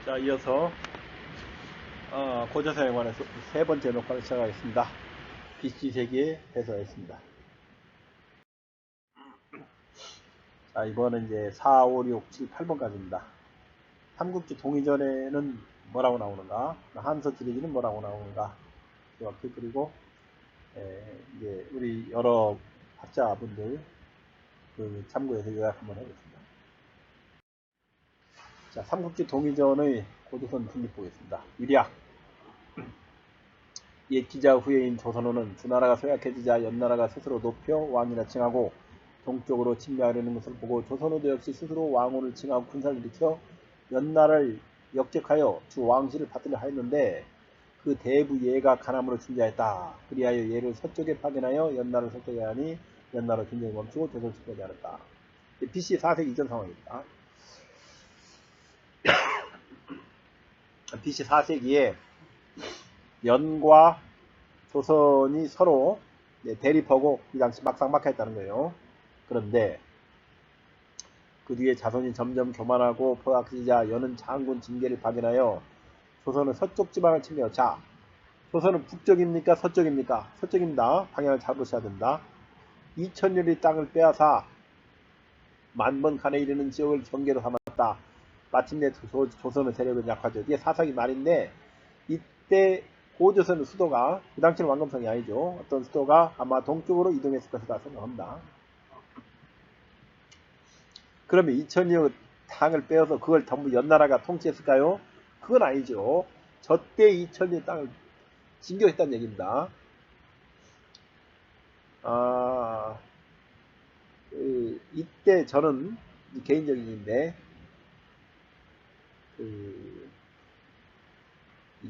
자, 이어서 고조선에 관해서 세 번째 녹화를 시작하겠습니다. BC 세기에 대해서였습니다. 자, 이번은 이제 4, 5, 6, 7, 8번까지입니다. 삼국지 동의전에는 뭐라고 나오는가, 한서 지리기는 뭐라고 나오는가, 이렇게. 그리고 이제 우리 여러 학자분들 참고해서 요약 한번 해보겠습니다. 자, 삼국지 동의전의 고조선 분립 보겠습니다. 유리학. 옛 기자 후예인 조선호는 주나라가 쇠약해지자 연나라가 스스로 높여 왕이라 칭하고 동쪽으로 침략하려는 것을 보고 조선호도 역시 스스로 왕후를 칭하고 군사를 일으켜 연나라를 역적하여 주 왕실을 받들려 하였는데 그 대부 예가 가남으로 준비하였다. 그리하여 예를 서쪽에 파견하여 연나라를 서쪽에 하니 연나라 전쟁이 멈추고 조선을 지키지 않았다. BC 4세기 이전 상황입니다. BC 4세기에 연과 조선이 서로 대립하고 이 당시 막상막하였다는 거예요. 그런데 그 뒤에 자손이 점점 교만하고 포악해지자 연은 장군 징계를 발견하여 조선은 서쪽 지방을 침략. 자, 조선은 북쪽입니까? 서쪽입니까? 서쪽입니다. 방향을 잡으셔야 된다. 2000년의 땅을 빼앗아 만번 칸에 이르는 지역을 경계로 삼았다. 마침내 조선의 세력은 약화죠. 이게 사사기 말인데 이때 고조선의 수도가 그 당시는 왕검성이 아니죠. 어떤 수도가 아마 동쪽으로 이동했을 것이다 생각합니다. 그러면 2000년 땅을 빼어서 그걸 전부 연나라가 통치했을까요? 그건 아니죠. 저때 2000년 땅을 진격했다는 얘기입니다. 이때 저는 개인적인 얘기인데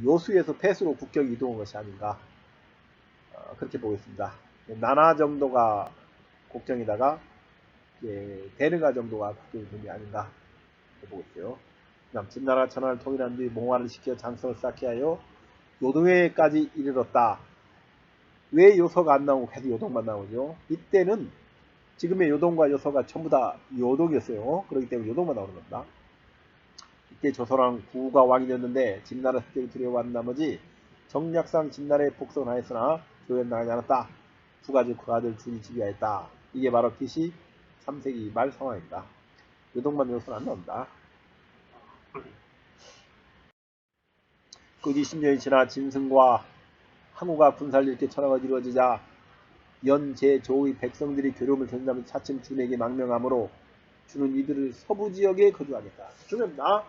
요수에서 폐수로 국경 이동한 것이 아닌가, 그렇게 보겠습니다. 나나 정도가 국경이다가 대르가 정도가 국경이 된 게 아닌가 보고 있어요. 그다음 진나라 천하를 통일한 뒤 몽화를 시켜 장성을 쌓게 하여 요동회까지 이르렀다. 왜 요서가 안 나오고 계속 요동만 나오죠? 이때는 지금의 요동과 요서가 전부 다 요동이었어요. 그렇기 때문에 요동만 나오는 겁니다. 이때 조선왕 구가 왕이 되었는데 진나라 습격이 두려워한 나머지 정략상 진나라에 복성을 하였으나 조연 나가지 않았다. 두 가지 그 아들 준이 지배하였다. 이게 바로 BC 3세기 말 상황입니다. 요동만 요소는 안 나온다. 그 뒤 10년이 지나 진승과 항우가 군사를 이렇게 천하가 이루어지자 연제조의 백성들이 괴로움을 견딘다면 차츰 준에게 망명하므로 주는 이들을 서부 지역에 거주하겠다. 중요합니다.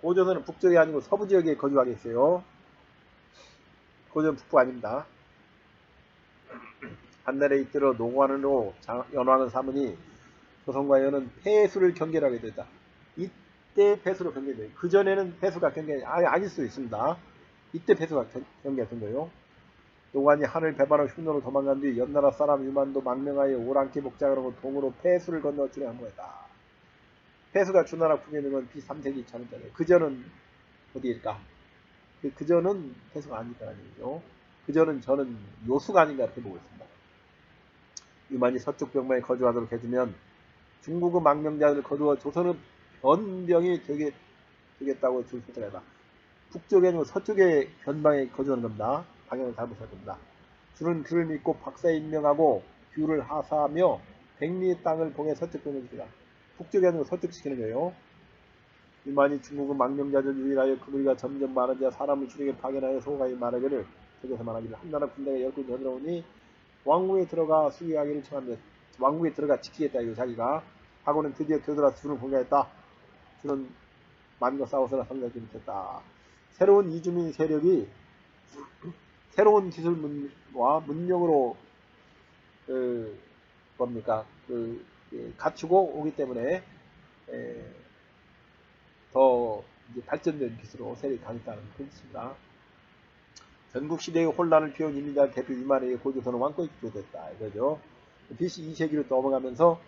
고조선은 북쪽이 아니고 서부 지역에 거주하겠어요. 고조는 북부 아닙니다. 한날에 잇들어 농관으로 연왕을 삼으니 조선과 연은 폐수를 경계하게 됐다. 이때 폐수로 경계돼요. 그전에는 폐수가 경계 아닐 수도 있습니다. 이때 폐수가 경계된 거예요. 농관이 하늘 배반하고 흉노로 도망간 뒤 연나라 사람 유만도 망명하여 오랑캐 복장을 하고 동으로 폐수를 건너 주례한 거다. 폐수가 주나라 국에 있는 건 B3세기 전이잖아요. 그전은 어디일까? 그전은 폐수가 아니다라는 얘기죠. 그전은 저는 요수가 아닌가 이렇게 보고 있습니다. 유만이 서쪽 병마에 거주하도록 해주면 중국의 망명자들을 거두어 조선은 변병이 되겠다고 주소해라. 북쪽에 아니고 서쪽의 변방에 거주하는 겁니다. 방향을 잡으셔야 됩니다. 주는 그를 믿고 박사에 임명하고 규를 하사하며 백리의 땅을 봉해 서쪽 병을 시키라. 북쪽에 아니고 서쪽 시키는 거예요. 유만이 중국의 망명자들 유일하여 그 무리가 점점 많아져 사람을 주력에 파견하여 소가히 말하기를 저기서 말하기를 한나라 군대가 열군 겨들어오니 왕궁에 들어가 수비하기를 청합니다. 왕궁에 들어가 지키겠다 이거 자기가 하고는 드디어 겨들어서 주를 공격했다. 주는 만과 싸워서나 상대하지 못했다. 새로운 이주민 세력이 새로운 기술과 문명으로 갖추고 오기 때문에 더 이제 발전된 기술로 세력이 강했다는 뜻입니다. 전국시대의 혼란을 피운 인민자 대표 유만에게 고조선은 왕권이 교대됐다 이거죠. BC 2세기로 넘어가면서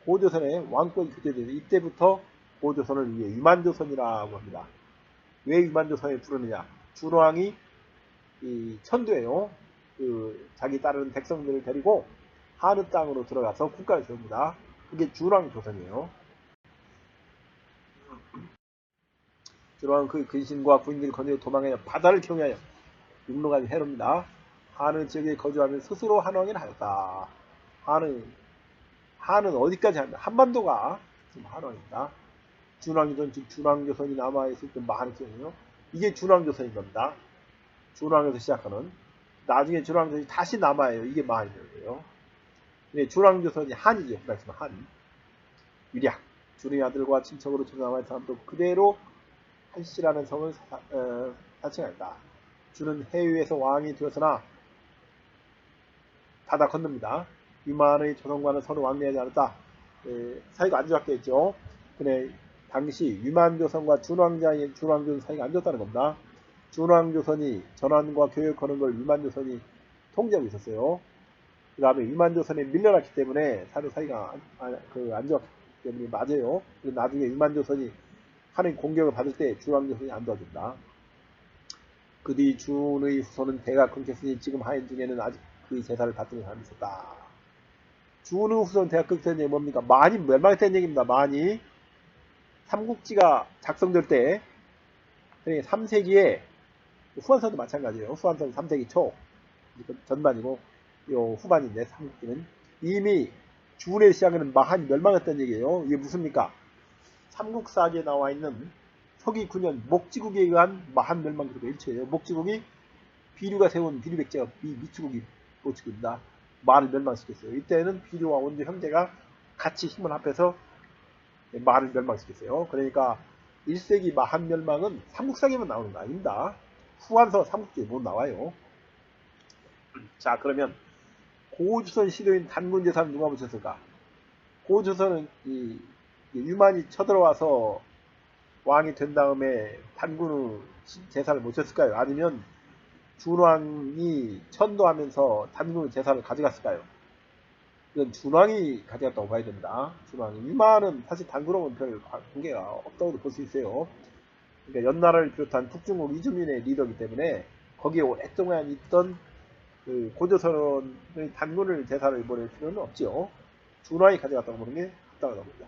고조선의 왕권이 교대돼서 이때부터 고조선을 유만조선이라고 합니다. 왜 유만조선을 부르느냐? 준왕이 천도예요. 자기 따르는 백성들을 데리고 하느 땅으로 들어가서 국가를 세웁니다. 그게 준왕조선이에요. 주로한 그 근신과 군인들이 건너려 도망하여 바다를 경유하여 육로까지 해롭니다. 한은 지역에 거주하면 스스로 한왕을 하였다. 한은 어디까지 합니다. 한반도가 지금 한왕입니다. 준왕조선, 즉 준왕조선이 남아있을 때 마한정이요. 이게 준왕조선인 겁니다. 준왕에서 시작하는. 나중에 준왕조선이 다시 남아요. 이게 마한정이에요. 네, 준왕조선이 한이죠. 그 말씀 한. 유략. 준의 아들과 친척으로 조선왕의 사람도 그대로 한씨라는 성을 사칭한다. 준은 해외에서 왕이 되었으나 바다 건넙니다. 유만의 조선과는 서로 왕래하지 않았다. 사이가 안 좋았겠죠. 근데 당시 유만조선과 준왕조선 사이가 안 좋다는 겁니다. 준왕조선이 전환과 교역하는 걸 유만조선이 통제하고 있었어요. 그 다음에 유만조선에 밀려났기 때문에 사이가 안 좋았기 때문에 맞아요. 나중에 유만조선이 하는 공격을 받을 때 준왕조선이 안 도와준다. 그 뒤 준의 후손은 대가 끊겼으니 지금 하인 중에는 아직 그 제사를 받는 사람이 있었다. 준의 후손 대가 끊겼다는 뭡니까? 많이 멸망했다는 얘기입니다. 많이. 삼국지가 작성될 때 3세기에 후한선도 마찬가지예요. 후한선 3세기 초 전반이고 요 후반인데 삼국지는 이미 준의 시작에는 마한이 멸망했다는 얘기예요. 이게 무슨입니까? 삼국사기에 나와 있는 서기 9년 목지국에 의한 마한 멸망기록과 일치해요. 목지국이 비류가 세운 비류백제가 미치국이 목지국입니다. 마를 멸망시켰어요. 이때는 비류와 원주 형제가 같이 힘을 합해서 마를 멸망시켰어요. 그러니까 1세기 마한 멸망은 삼국사기에만 나오는 거 아닙니다. 후한서 삼국지에 못 나와요. 자, 그러면 고조선 시도인 단군제사는 누가 붙였을까? 고조선은 유만이 쳐들어와서 왕이 된 다음에 단군의 제사를 모셨을까요? 아니면 준왕이 천도하면서 단군의 제사를 가져갔을까요? 이건 준왕이 가져갔다고 봐야 됩니다. 준왕이. 유만은 사실 단군하고는 별 관계가 없다고 볼 수 있어요. 그러니까 연나라를 비롯한 북중국 이주민의 리더이기 때문에 거기에 오랫동안 있던 그 고조선의 단군을 제사를 보낼 필요는 없죠. 준왕이 가져갔다고 보는 게 합당하다고 봅니다.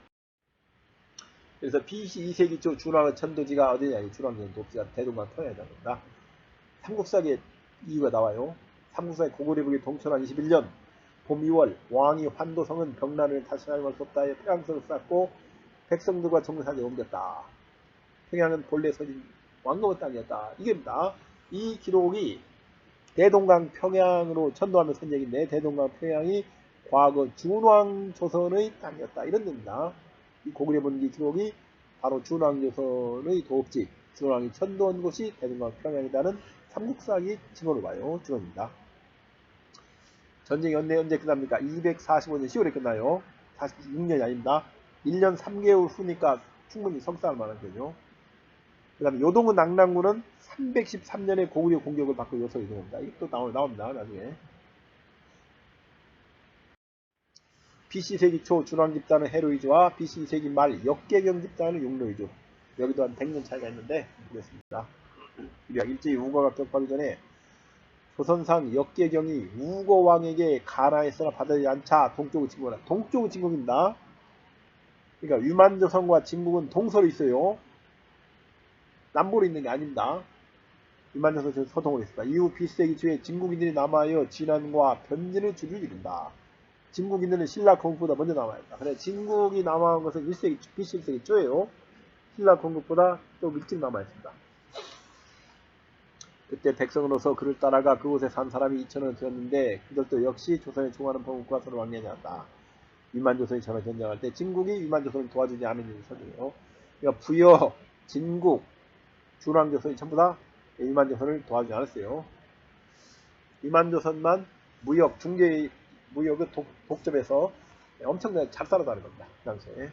그래서 BC 2세기 초 준왕의 천도지가 어디냐? 이 준왕전 도지가 대동강 평양이랍니다. 삼국사기에 이유가 나와요. 삼국사의 고구려북이 동천한 21년 봄 2월 왕이 환도성은 병난을 다시 사용할 수 없다 해 평양성을 쌓고 백성들과 정사에 옮겼다. 평양은 본래 서진 왕궁의 땅이었다. 이게입니다. 이 기록이 대동강 평양으로 천도하며 쓴 얘기인데 대동강 평양이 과거 준왕 조선의 땅이었다. 이런 겁니다. 이 고구려본기 기록이 바로 준왕조선의 도읍지, 준왕이 천도한 곳이 대동강 평양이라는 삼국사기 증거로 봐요. 증거입니다. 전쟁이 언제 끝납니까? 245년 10월에 끝나요. 46년이 아닙니다. 1년 3개월 후니까 충분히 석사할 만한 거죠. 그 다음에 요동은 낙랑군은 313년에 고구려 공격을 받고 요소 이동합니다. 이것도 나옵니다. 나중에. BC 세기 초 준왕 집단은 헤로이즈와 BC 세기 말 역계경 집단은 용로이즈. 여기도 한 100년 차이가 있는데 그렇습니다. 일제히 우거가 격파하기 전에 조선상 역계경이 우거왕에게 가나했으나 받아들이지 않자 동쪽의 진국이다. 동쪽의 진국입니다. 그러니까 유만조선과 진국은 동서로 있어요. 남부로 있는 게 아닙니다. 유만조선 서동으로 있습니다. 이후 BC세기 초에 진국인들이 남하여 진환과 변진의 주를 이룬다. 진국인들은 신라 건국보다 먼저 남아있다. 그래 진국이 남아온 것은 1세기, BC 1세기 초예요. 신라 건국보다 좀 일찍 남아있습니다. 그때 백성으로서 그를 따라가 그곳에 산 사람이 2,000원 되었는데 그들도 역시 조선의 총하는 범국과 서로 왕래하지 않았다. 유만조선이 전혀 전쟁할 때 진국이 유만조선을 도와주지 않은 일이 설명해요. 그러니까 부여, 진국, 준왕조선이 전부 다 유만조선을 도와주지 않았어요. 유만조선만 무역, 중개 무역을 독점해서 엄청나게 잘 살아나는 겁니다. 그 당시에.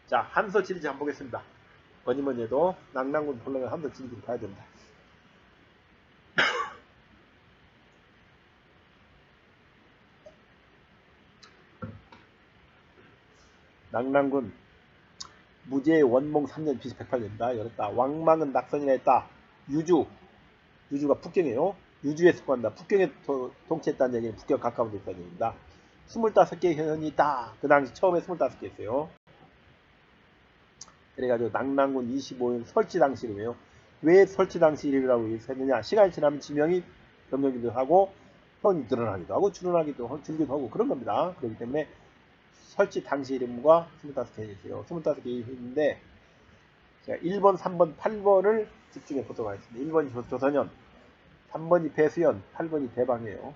자, 한서 지리지 한번 보겠습니다. 뭐니뭐니 해도 낙랑군 보려면 한서 지리지를 봐야 됩니다. 낙랑군 무제 원몽 3년 BC 108년입니다. 열었다. 왕망은 낙선이라 했다. 유주가 북경이에요. 유주에 속한다. 북경에 통치했다는 얘기는 북경 가까운 데 있다는 얘기입니다. 25개 현이 있다. 그 당시 처음에 25개 있어요. 그래가지고 낙랑군 25현 설치 당시 이름이에요. 왜 설치 당시 이름이라고 했느냐? 시간이 지나면 지명이 변경기도 하고 현이 늘어나기도 하고 줄어나기도 하고 줄기도 하고 그런 겁니다. 그렇기 때문에 설치 당시 이름과 25개 있어요. 25개 있는데 제가 1번, 3번, 8번을 집중해 보도록 하겠습니다. 1번이 조선현, 3번이 배수현, 8번이 대방이에요.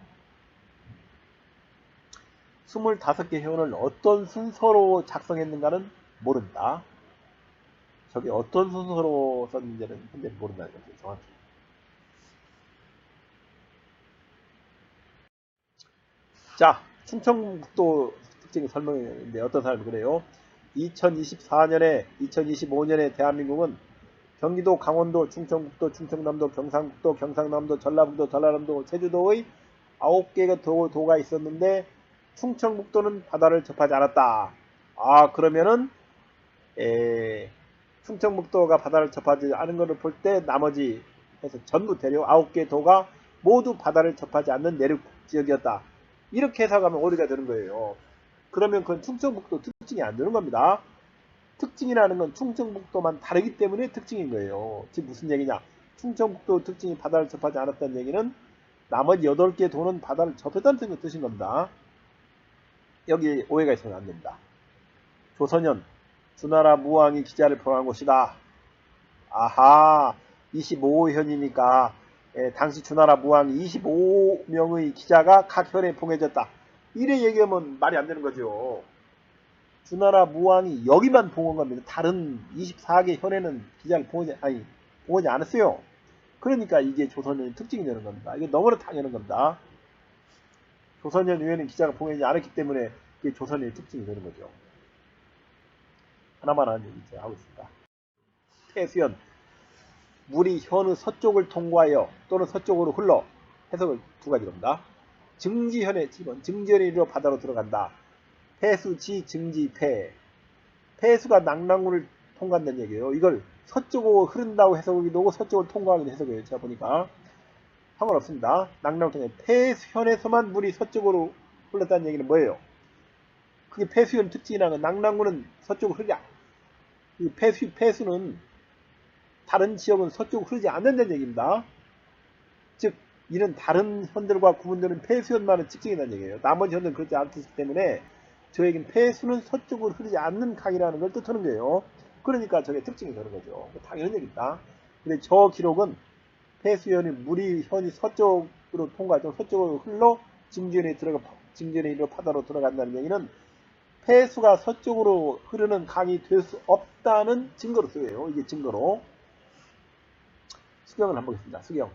25개 현을 어떤 순서로 작성했는가는 모른다. 저게 어떤 순서로 썼는지는 현재 모른다는 거죠. 정확히. 자, 충청북도 특징 설명했는데 어떤 사람이 그래요? 2024년에 2025년에 대한민국은 경기도, 강원도, 충청북도, 충청남도, 경상북도, 경상남도, 전라북도, 전라남도, 제주도의 9개의 도가 있었는데 충청북도는 바다를 접하지 않았다. 아, 그러면은 충청북도가 바다를 접하지 않은 것을 볼 때 나머지 해서 전부 대륙 9개 도가 모두 바다를 접하지 않는 내륙 지역이었다. 이렇게 해석하면 오리가 되는 거예요. 그러면 그건 충청북도 특징이 안 되는 겁니다. 특징이라는 건 충청북도만 다르기 때문에 특징인 거예요. 지금 무슨 얘기냐? 충청북도 특징이 바다를 접하지 않았다는 얘기는 나머지 8개 도는 바다를 접했다는 뜻인 겁니다. 여기 오해가 있어서는 안 됩니다. 조선현, 주나라 무왕이 기자를 봉한 곳이다. 아하, 25현이니까 당시 주나라 무왕이 25명의 기자가 각 현에 봉해졌다. 이래 얘기하면 말이 안 되는 거죠. 주나라 무왕이 여기만 봉한 겁니다. 다른 24개 현에는 기자를 봉하지 않았어요. 그러니까 이게 조선현의 특징이 되는 겁니다. 이게 너무나 당연한 겁니다. 조선현 외에는 기자가 봉하지 않았기 때문에 이게 조선현의 특징이 되는 거죠. 하나만 하는 얘기 제가 하고 있습니다. 태수현, 물이 현의 서쪽을 통과하여 또는 서쪽으로 흘러 해석을 두 가지입니다. 증지현의 지번, 증지현에 이르러 바다로 들어간다. 폐수지 증지 폐수가 낙랑군을 통과한다는 얘기예요. 이걸 서쪽으로 흐른다고 해석하기도 하고 서쪽을 통과하기도 해석해요. 제가 보니까 상관없습니다. 낙랑을 통해 폐수현에서만 물이 서쪽으로 흘렀다는 얘기는 뭐예요? 그게 폐수현 특징이라는 낙랑군은 서쪽으로 흐르지 폐수는 다른 지역은 서쪽으로 흐르지 않는다는 얘기입니다. 즉 이런 다른 현들과 구분되는 폐수현만의 특징이라는 얘기예요. 나머지 현들은 그렇지 않기 때문에 저에겐 폐수는 서쪽으로 흐르지 않는 강이라는 걸 뜻하는 거예요. 그러니까 저게 특징이 되는 거죠. 당연한 얘기입니다. 근데 저 기록은 폐수현이 물이 현이 서쪽으로 통과하죠. 서쪽으로 흘러 증지현에 이르러 바다로 들어간다는 얘기는 폐수가 서쪽으로 흐르는 강이 될 수 없다는 증거로 쓰여요. 이게 증거로. 수경을 한번 보겠습니다. 수경.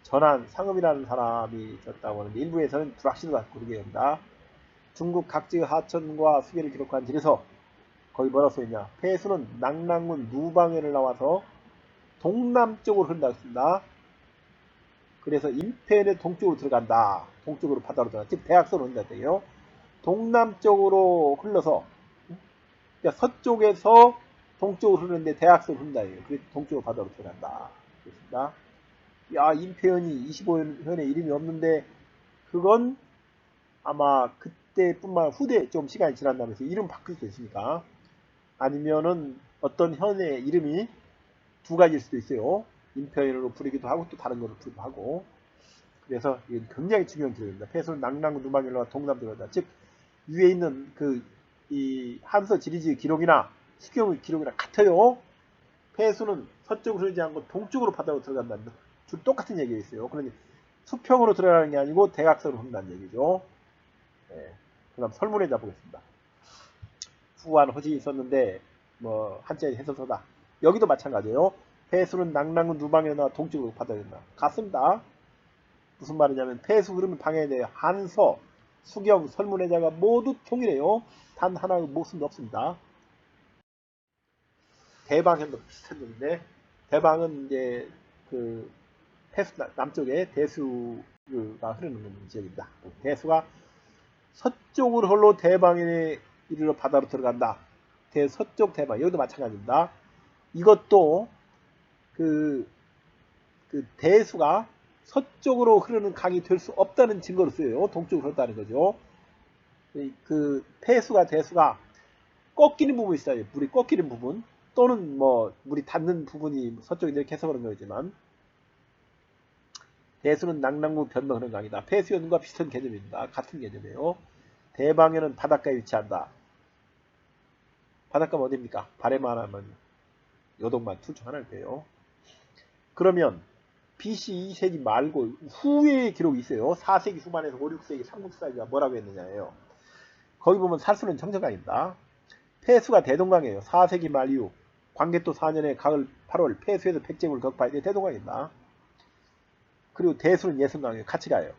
전한 상읍이라는 사람이 썼다고 하는데 일부에서는 불확실을 갖고 그러게 합니다. 중국 각지 하천과 수계를 기록한 질에서 거기 뭐라고 써있냐? 폐수는 낙랑군 누방해를 나와서 동남쪽으로 흐른다고 했습니다. 그래서 임페의 동쪽으로 들어간다. 동쪽으로 바다로 들어간다. 즉 대학서로 흐른다는 얘기예요. 동남쪽으로 흘러서 그러니까 서쪽에서 동쪽으로 흐르는데 대학서로 흐른다. 그래서 동쪽으로 바다로 들어간다. 그렇습니다. 야, 임페현이 25현에 이름이 없는데 그건 아마 그때뿐만 후대 좀 시간이 지난다면서 이름 바뀔 수 있으니까 아니면은 어떤 현의 이름이 두 가지일 수도 있어요. 임페현으로 부르기도 하고 또 다른 걸로 부르기도 하고 그래서 이건 굉장히 중요한 기록입니다. 폐수는 낙랑군 누방일로와 동남쪽으로 즉 위에 있는 이 한서 지리지 기록이나 수경의 기록이나 같아요. 폐수는 서쪽으로 흐르지 않고 동쪽으로 바다로 들어간다는 줄 똑같은 얘기가 있어요. 그러니 수평으로 들어가는 게 아니고 대각선으로 흐른다는 얘기죠. 네. 그 다음 설문에 잡보겠습니다. 후한 허지 있었는데 뭐 한자의 해설서다. 여기도 마찬가지예요. 폐수는 낙랑군 누방에나 동쪽으로 바다에 된다. 같습니다. 무슨 말이냐면 폐수 흐르는 방향에 대해 한서, 수경, 설문해자가 모두 통일해요. 단 하나의 모순도 없습니다. 대방현도 비슷한 점인데 대방은 이제 그 폐수 남쪽에 대수가 흐르는 지역입니다. 대수가 서쪽으로 흘러 대방에 이르러 바다로 들어간다. 대서쪽 대방 여기도 마찬가지입니다. 이것도 그 대수가 서쪽으로 흐르는 강이 될 수 없다는 증거로 쓰여요. 동쪽으로 흐른다는 거죠. 그 폐수가 대수가 꺾이는 부분이 있어요. 물이 꺾이는 부분 또는 뭐 물이 닿는 부분이 서쪽에 이렇게 해서 그런 거지만 대수는 낙랑구 변동 흐름강이다. 폐수연과 비슷한 개념입니다. 같은 개념이에요. 대방에는 바닷가에 위치한다. 바닷가는 어디입니까? 바래만 하면 요동만 둘 중 하나일 거예요. 그러면 BC 2세기 말고 후에 기록이 있어요. 4세기 후반에서 5, 6세기 삼국사기가 뭐라고 했느냐예요. 거기 보면 살수는 청정강입니다. 폐수가 대동강이에요. 4세기 말 이후 광개토 4년에 가을 8월 폐수에서 백제국을 격파할 때 대동강입니다. 그리고 대수는 예성강이에요. 같이 가요.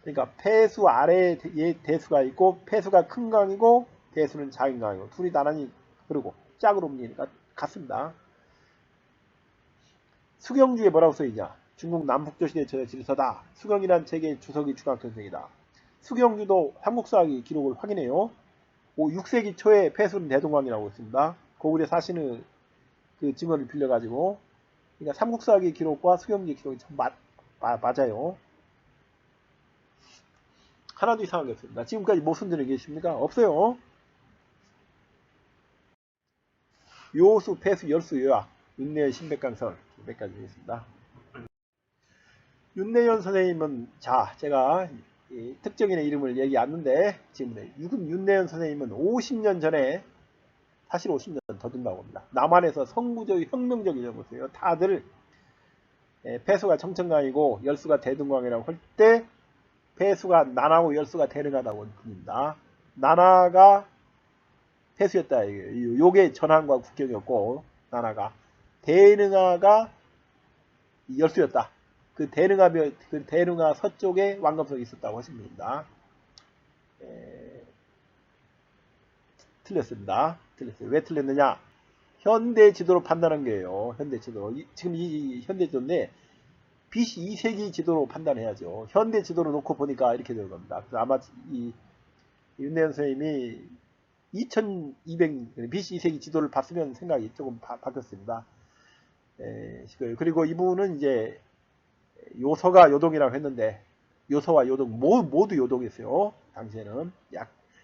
그러니까 폐수 아래에 대수가 있고 폐수가 큰 강이고 대수는 작은 강이고 둘이 나란히 흐르고 짝으로 옮기니까 같습니다. 수경주에 뭐라고 써있냐. 중국 남북조시대 질서다. 수경이란 책의 주석이 중학전생이다. 수경주도 삼국사기 기록을 확인해요. 6세기 초에 폐수는 대동강이라고 있습니다. 고구려 사신의 그 증언을 빌려가지고 그러니까 삼국사기 기록과 수경지 기록이 참 맞아요. 하나도 이상한 게 없습니다. 지금까지 못 손들어 계십니까? 없어요. 요수, 폐수, 열수, 요약, 윤내연, 신백강설 몇 가지 되겠습니다. 윤내연 선생님은 자 제가 특정인의 이름을 얘기 않는데 지금 윤내연 선생님은 50년 전에 사실 50년 더 된다고 합니다. 남한에서 선구적 혁명적인 연구소예요. 다들 폐수가 청천강이고 열수가 대동강이라고 할 때 폐수가 난하고 열수가 대릉하다고 합니다. 난하가 폐수였다. 요게 전한과 국경이었고 난하가 대릉하가 열수였다. 그 대릉하 서쪽에 왕검성이 있었다고 하십니다. 틀렸습니다. 틀렸어요. 왜 틀렸느냐? 현대 지도로 판단한 거예요. 현대 지도. 지금 이 현대 지도인데 BC 2세기 지도로 판단해야죠. 현대 지도로 놓고 보니까 이렇게 되는 겁니다. 그래서 아마 이 윤내연 선생님이 2200 BC 2세기 지도를 봤으면 생각이 조금 바뀌었습니다. 그리고 이분은 이제 요서가 요동이라고 했는데 요서와 요동 모두 요동이었어요. 당시에는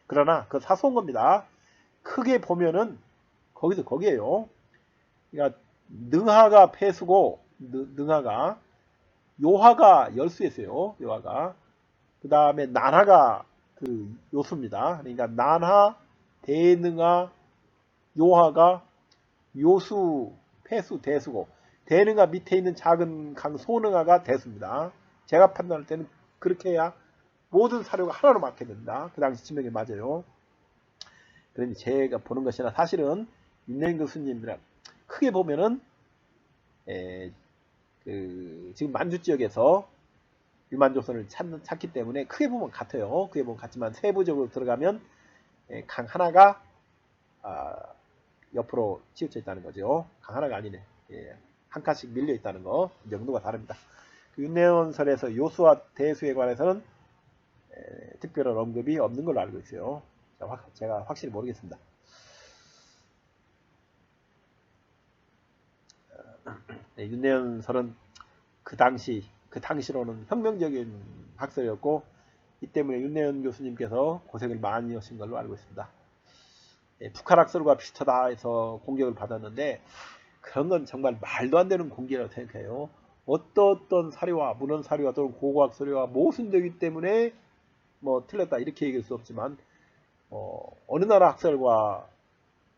그러나 그 사소한 겁니다. 크게 보면은 거기서 거기에요. 그러니까 능하가 폐수고 능하가 요하가 열수였어요. 요하가 그 다음에 난하가 그 요수입니다. 그러니까 난하, 대능하, 요하가 요수, 폐수, 대수고 대능하 밑에 있는 작은 강 소능하가 대수입니다. 제가 판단할 때는 그렇게 해야 모든 사료가 하나로 맞게 된다. 그 당시 지명이 맞아요. 그런데 제가 보는 것이나 사실은 윤내연 교수님이랑 크게 보면은 지금 만주 지역에서 유만조선을 찾기 때문에 크게 보면 같아요. 크게 보면 같지만 세부적으로 들어가면 강 하나가 옆으로 치우쳐 있다는 거죠. 강 하나가 아니네. 한 칸씩 밀려 있다는 거. 정도가 다릅니다. 그 윤내연설에서 요수와 대수에 관해서는 특별한 언급이 없는 걸로 알고 있어요. 제가 확실히 모르겠습니다. 윤내연설은 그 당시로는 혁명적인 학설이었고 이 때문에 윤내연 교수님께서 고생을 많이 하신 걸로 알고 있습니다. 북한 학설과 비슷하다 해서 공격을 받았는데 그런 건 정말 말도 안 되는 공격이라고 생각해요. 어떤 사료와 문헌 사료와 또는 고고학 사료와 모순되기 때문에 뭐 틀렸다 이렇게 얘기할 수 없지만 어느 나라 학설과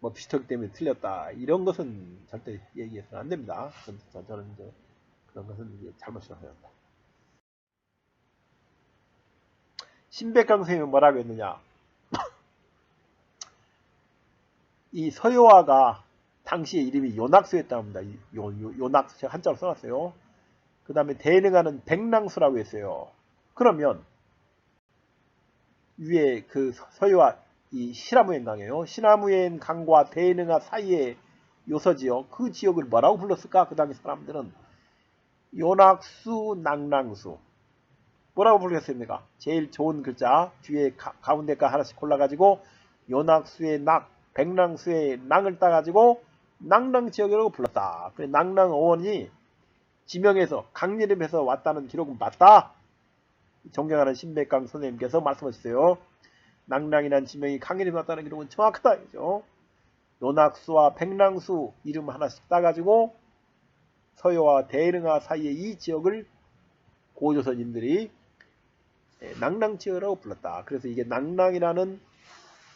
뭐 비슷하기 때문에 틀렸다 이런 것은 절대 얘기해서는 안 됩니다. 저는 이제 그런 것은 이제 잘못이라고 생각합니다. 신백강 선생님은 뭐라고 했느냐? 이 서효화가 당시에 이름이 요낙수였다고 합니다. 요낙수 제가 한자로 써놨어요. 그 다음에 대능하는 백랑수라고 했어요. 그러면 위에 그 서효화 이 시라무엔 강이에요. 시라무엔 강과 대능하 사이에 요서지역 그 지역을 뭐라고 불렀을까? 그 당시 사람들은 요낙수, 낙랑수 뭐라고 불렀습니까? 제일 좋은 글자 뒤에 가운데가 하나씩 골라가지고 요낙수의 낙, 백랑수의 낭을 따가지고 낙랑 지역이라고 불렀다. 그래 낙랑 어원이 지명에서 강림에서 왔다는 기록은 맞다. 존경하는 신백강 선생님께서 말씀하셨어요. 낭랑이라는 지명이 강일에 맞다는 기록은 정확하다 이죠. 노낙수와 백랑수 이름 하나씩 따가지고 서해와 대릉하 사이의 이 지역을 고조선인들이 낭랑지역이라고 불렀다. 그래서 이게 낭랑이라는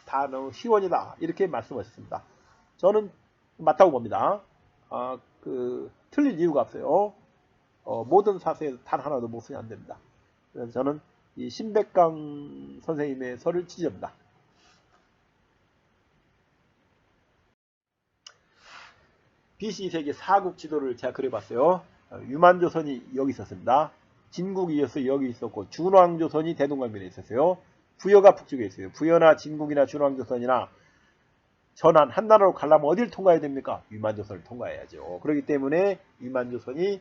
단어 시원이다 이렇게 말씀하셨습니다. 저는 맞다고 봅니다. 틀릴 이유가 없어요. 모든 사서에서 단 하나도 모순이 안 됩니다. 그래서 저는 이 신백강 선생님의 설을 지지합니다. BC 세계 사국 지도를 제가 그려봤어요. 유만조선이 여기 있었습니다. 진국이 여기 있었고 준왕조선이 대동강변에 있었어요. 부여가 북쪽에 있어요. 부여나 진국이나 준왕조선이나 전한 한나라로 가려면 어디를 통과해야 됩니까? 유만조선을 통과해야죠. 그렇기 때문에 유만조선이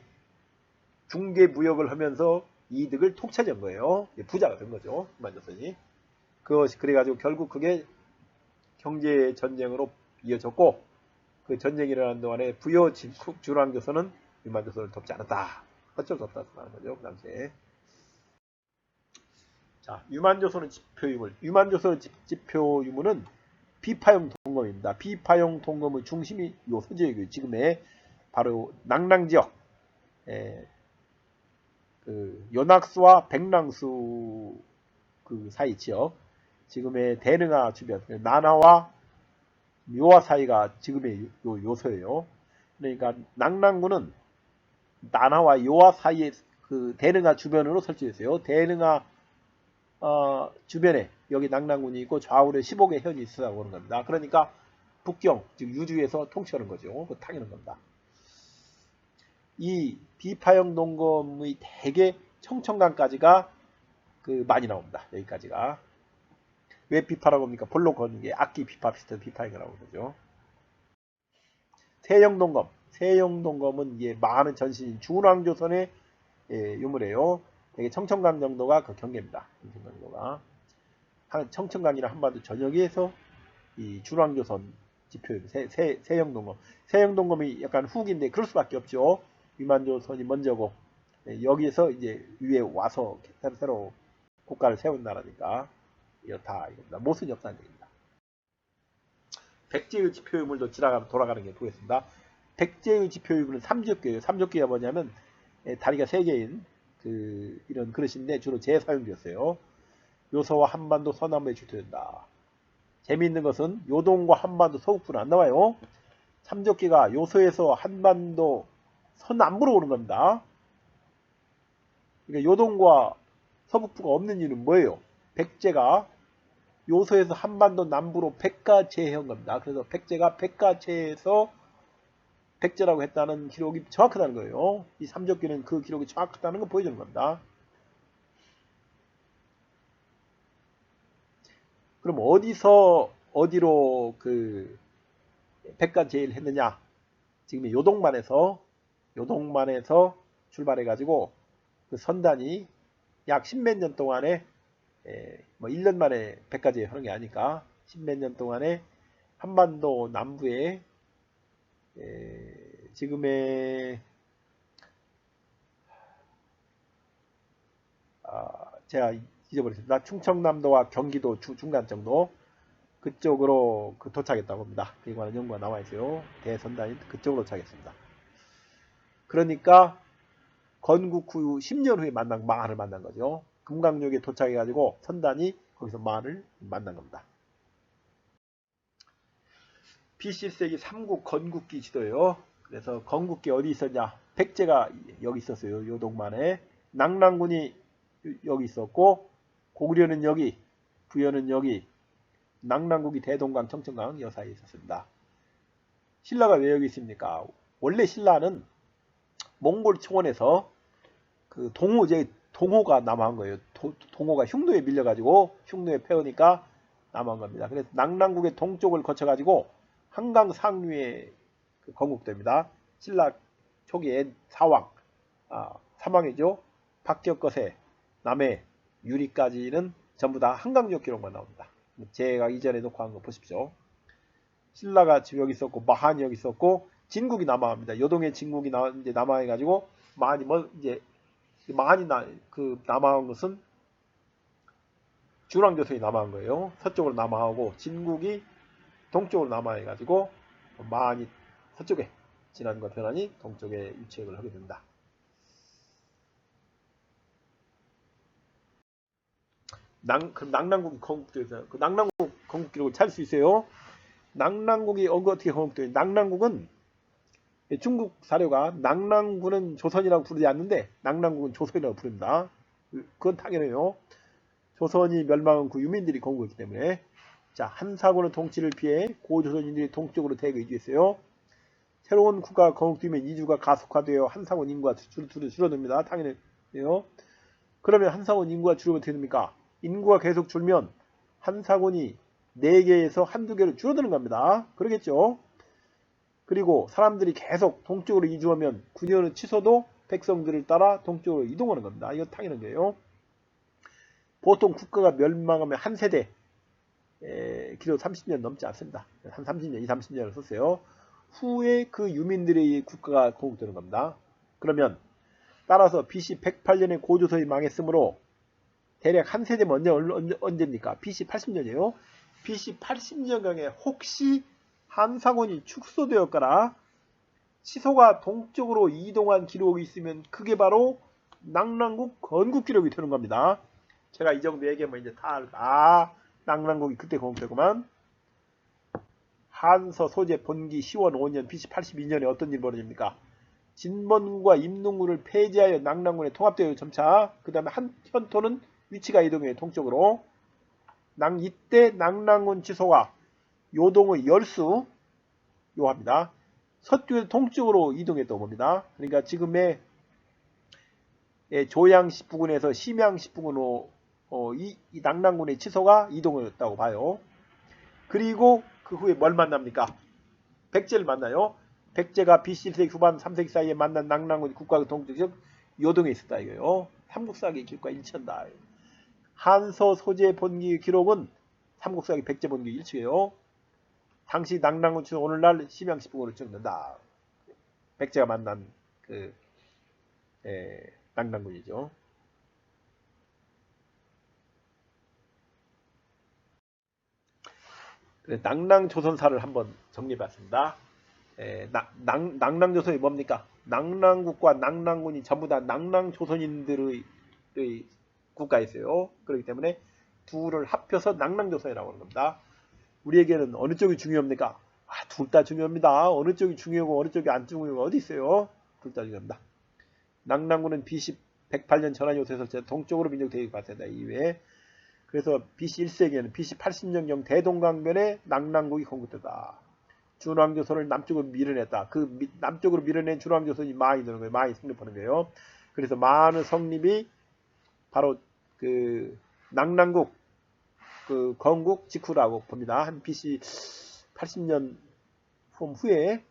중개무역을 하면서 이득을 톡차지한 거예요. 부자가 된 거죠. 유만조선이. 그래가지고 결국 그게 경제전쟁으로 이어졌고 그 전쟁이 일어나는 동안에 부여, 진국, 준왕조선은 유만조선을 돕지 않았다. 어쩔 수 없다는 거죠. 그 당시에. 자, 유만조선의 유만조선의 지표 유무는 비파용 동검입니다. 비파용 동검의 중심이 요 서지역이에요. 지금의 바로 낭랑지역, 그 요낙수와 백랑수 그 사이 지역, 지금의 대릉하 주변, 나나와 묘화 사이가 지금의 요소예요. 그러니까 낭랑군은 나나와 요화 사이의 그 대릉하 주변으로 설치됐어요. 대릉하 주변에 여기 낭랑군이 있고 좌우에 15개 현이 있으라고 하는 겁니다. 그러니까 북경, 즉 유주에서 통치하는 거죠. 그 당연한 겁니다. 이 비파형 동검의 대개 청천강까지가 그 많이 나옵니다. 여기까지가. 왜 비파라고 합니까? 볼록 거는 게 악기 비파 비슷한 비파형이라고 그러죠. 세영동검. 세영동검은 이게 많은 전신인 준왕조선의 유물이에요. 되게 청천강 정도가 그 경계입니다. 청천강 정도가. 청천강이나 한반도 전역에서 이 준왕조선 지표 세영동검. 세영동검이 약간 후기인데 그럴 수밖에 없죠. 유만조선이 먼저고 여기에서 이제 위에 와서 새로 국가를 세운 나라니까 이렇다 이겁니다. 모순이 없다는 얘기입니다. 백제의 지표유물도 지나가면 돌아가는 게 보겠습니다. 백제의 지표유물은 삼적교예요. 삼적교가 뭐냐면 다리가 3개인 이런 그릇인데 주로 제사용기였어요. 요서와 한반도 서남부에 주토된다. 재미있는 것은 요동과 한반도 서북부는 안 나와요. 삼적기가 요서에서 한반도 서남부로 오는 겁니다. 그러니까 요동과 서북부가 없는 이유는 뭐예요? 백제가 요서에서 한반도 남부로 백가제해한 겁니다. 그래서 백제가 백가제해서 백제라고 했다는 기록이 정확하다는 거예요. 이 삼적기는 그 기록이 정확하다는 걸 보여주는 겁니다. 그럼 어디로 그 백가제해를 했느냐? 지금 요동만에서 출발해 가지고 그 선단이 약 10몇 년 동안에 뭐 1년 만에 백가제해 하는 게 아니까 10몇 년 동안에 한반도 남부에 지금의 제가 잊어버렸습니다. 충청남도와 경기도 중간 정도 그쪽으로 도착했다고 합니다. 그에 관한 연구가 나와 있어요. 대선단이 그쪽으로 도착했습니다. 그러니까 건국 후 10년 후에 마한을 만난 거죠. 금강역에 도착해가지고 선단이 거기서 마한을 만난 겁니다. BC 세기 3국 건국기 지도예요. 그래서 건국기 어디 있었냐? 백제가 여기 있었어요. 요동만에. 낭랑군이 여기 있었고 고구려는 여기, 부여는 여기, 낭랑국이 대동강, 청천강 여 사이에 있었습니다. 신라가 왜 여기 있습니까? 원래 신라는 몽골 청원에서 그 동호가 남아한 거예요. 동호가 흉노에 밀려가지고 흉노에 패우니까 남아한 겁니다. 그래서 낭랑국의 동쪽을 거쳐가지고 한강 상류에 건국됩니다. 신라 초기에 사왕이죠. 박격거세, 남해, 유리까지는 전부 다 한강역 기록만 나옵니다. 제가 이전에 놓고 한 거 보십시오. 신라가 지금 여기 있었고 마한이 여기 있었고 진국이 남아합니다. 요동의 진국이 이제 남아해가지고 마한이 남아한 것은 준왕조선이 남하한 거예요. 서쪽으로 남하하고 진국이 동쪽으로 남하해가지고 많이 서쪽에 진안과 변환이 동쪽에 유치역을 하게 된다. 그 낙랑국 건국에서 그 낙랑국 건국 기록을 찾을 수 있어요. 낙랑국이 어떻게 건국돼요? 낙랑국은 중국 사료가 낙랑군은 조선이라고 부르지 않는데 낙랑국은 조선이라고 부릅니다. 그건 당연해요. 조선이 멸망한 그 유민들이 건국했기 때문에. 자, 한사군의 통치를 피해 고조선인들이 동쪽으로 대거 이주했어요. 새로운 국가가 건국되면 이주가 가속화되어 한사군 인구가 줄어듭니다. 당연해요. 그러면 한사군 인구가 줄으면 어떻게 됩니까? 인구가 계속 줄면 한사군이 4개에서 한두 개로 줄어드는 겁니다. 그러겠죠? 그리고 사람들이 계속 동쪽으로 이주하면 군현의 취소도 백성들을 따라 동쪽으로 이동하는 겁니다. 이거 당연한 거예요. 보통 국가가 멸망하면 한 세대 기록 30년 넘지 않습니다. 한 30년, 20, 30년을 썼어요. 후에 그 유민들의 국가가 건국되는 겁니다. 그러면 따라서 BC 108년에 고조선이 망했으므로 대략 한 세대 먼저 언제입니까? BC 80년이에요. BC 80년경에 혹시 한사군이 축소되었거나 치소가 동쪽으로 이동한 기록이 있으면 그게 바로 낙랑국 건국 기록이 되는 겁니다. 제가 이 정도 얘기하면 이제 다 낙랑국이 그때 건국되구만. 한서 소재 본기 10원 5년 BC 82년에 어떤 일이 벌어집니까? 진번군과 임농군을 폐지하여 낙랑군에 통합되어 점차 그 다음에 현토는 위치가 이동해요. 동쪽으로. 이때 낙랑군 치소가 요동의 열수 요합니다. 서쪽에서 동쪽으로 이동했다고 봅니다. 그러니까 지금의 조양시 부근에서 심양시 부근으로 이 낙랑군의 치소가 이동했다고 봐요. 그리고 그 후에 뭘 만납니까? 백제를 만나요. 백제가 BC 1세기 후반 3세기 사이에 만난 낙랑군이 국가의 동쪽에서 요동에 있었다 이거예요. 삼국사기 기록과 일치한다. 한서 소재 본기 기록은 삼국사기 백제 본기 일치예요. 당시 낙랑군 치소 오늘날 심양시 부근으로 찍는다. 백제가 만난 그 낙랑군이죠. 낙랑조선사를 한번 정리해봤습니다. 낙랑조선이 뭡니까? 낙랑국과 낙랑군이 전부 다 낙랑조선인들의 국가였어요. 그렇기 때문에 둘을 합쳐서 낙랑조선이라고 하는 겁니다. 우리에게는 어느 쪽이 중요합니까? 둘 다 중요합니다. 어느 쪽이 중요하고 어느 쪽이 안 중요하고 어디 있어요? 둘 다 중요합니다. 낙랑군은 BC 108년 전환 요소에서 동쪽으로 민족대국이 발생했다. 이외에 그래서 BC 1세기에는 BC 80년경 대동강변에 낙랑국이 건국됐다. 준왕조선을 남쪽으로 밀어냈다. 그 남쪽으로 밀어낸 준왕조선이 마이 되는 거예요. 마이 성립하는 거예요. 그래서 마의 성립이 바로 그 낙랑국 그 건국 직후라고 봅니다. 한 BC 80년 후에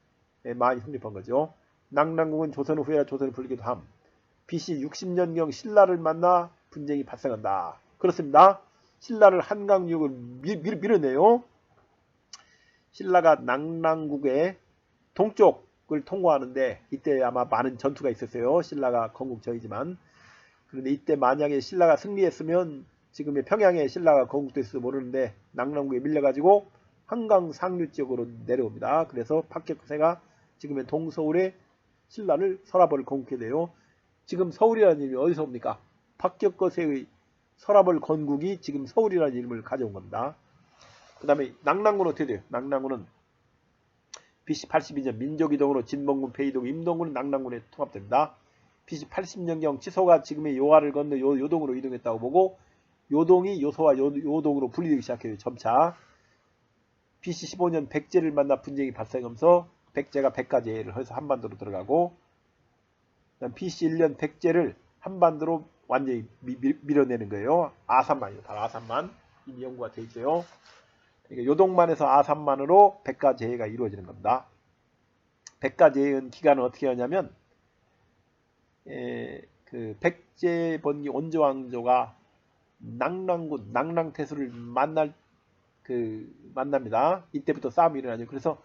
마이 성립한 거죠. 낙랑국은 조선 후에 조선을 불리기도 함. BC 60년경 신라를 만나 분쟁이 발생한다. 그렇습니다. 신라를 한강 유역을 밀어내요. 신라가 낙랑국의 동쪽을 통과하는데 이때 아마 많은 전투가 있었어요. 신라가 건국 전이지만. 그런데 이때 만약에 신라가 승리했으면 지금의 평양에 신라가 건국됐을지도 모르는데 낙랑국에 밀려가지고 한강 상류 지역으로 내려옵니다. 그래서 박격세가 지금의 동서울에 신라를 서라벌을 건국하게 돼요. 지금 서울이라는 이름이 어디서 옵니까? 박격거세의 서라벌 건국이 지금 서울이라는 이름을 가져온 겁니다. 그 다음에 낙랑군은 어떻게 돼요? 낙랑군은 BC 82년 민족이동으로 진번군, 폐이동, 임동군은 낙랑군에 통합됩니다. BC 80년경 치소가 지금의 요하를 건너 요동으로 이동했다고 보고 요동이 요소와 요동으로 분리되기 시작해요. 점차. BC 15년 백제를 만나 분쟁이 발생하면서 백제가 백가제를 해서 한반도로 들어가고 BC 1년 백제를 한반도로 완전히 밀어내는 거예요. 아산만이요. 다 아산만. 이미 연구가 되어 있어요. 그러니까 요동만에서 아산만으로 백가제해가 이루어지는 겁니다. 백가제해의 기간은 어떻게 하냐면 그 백제 번기 온조왕조가 낙랑군, 낙랑태수를 만납니다. 이때부터 싸움이 일어나죠. 그래서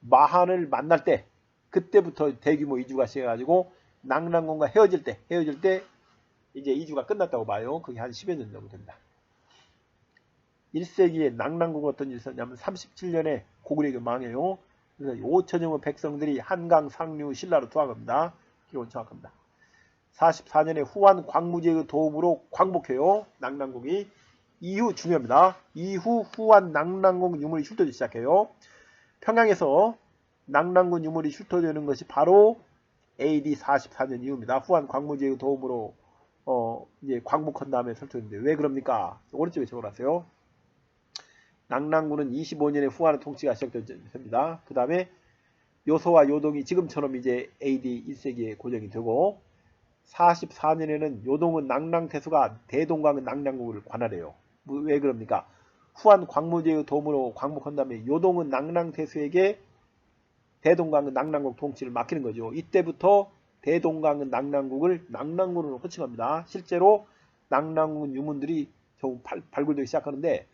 마한을 만날 때 그때부터 대규모 이주가 시작해가지고 낙랑군과 헤어질 때 이제 이주가 끝났다고 봐요. 그게 한 10여 년 정도 됩니다. 1세기에 낙랑궁은 어떤 일이 있었냐면 37년에 고구려가 망해요. 그래서 5천여 백성들이 한강 상류 신라로 투항합니다. 기원 정확합니다. 44년에 후한 광무제의 도움으로 광복해요. 낙랑궁이. 이후 중요합니다. 이후 후한 낙랑궁 유물이 훑어지기 시작해요. 평양에서 낙랑궁 유물이 훑어지는 것이 바로 AD 44년 이후입니다. 후한 광무제의 도움으로 이제 광복한 다음에 설정했는데 왜 그럽니까? 오른쪽에 적어놨어요. 낙랑군은 25년에 후한의 통치가 시작됩니다. 그 다음에 요소와 요동이 지금처럼 이제 AD 1세기에 고정이 되고 44년에는 요동은 낙랑태수가 대동강의 낙랑국을 관할해요. 왜 그럽니까? 후한 광무제의 도움으로 광복한 다음에 요동은 낙랑태수에게 대동강의 낙랑국 통치를 맡기는 거죠. 이때부터 대동강의 낙랑국을 낙랑군으로 호칭합니다. 실제로 낙랑군 유물들이 조금 발굴되기 시작하는데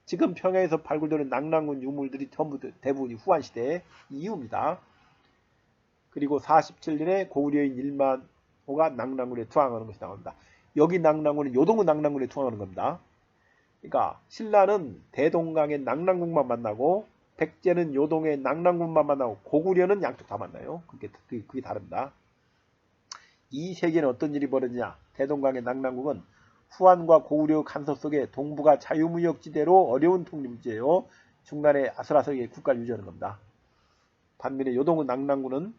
지금 평양에서 발굴되는 낙랑군 유물들이 전부 대부분이 후한시대 이후입니다. 그리고 47년에 고구려인 1만호가 낙랑군에 투항하는 것이 나옵니다. 여기 낙랑군은 요동은 낙랑군에 투항하는 겁니다. 그러니까 신라는 대동강의 낙랑군만 만나고 백제는 요동의 낙랑군만 만나고 고구려는 양쪽 다 만나요. 그게 다릅니다. 이 세계는 어떤 일이 벌어지냐. 대동강의 낙랑국은 후한과 고구려 간섭 속에 동부가 자유무역지대로 어려운 통일문제예요. 중간에 아슬아슬하게 국가를 유지하는 겁니다. 반면에 요동은 낙랑군은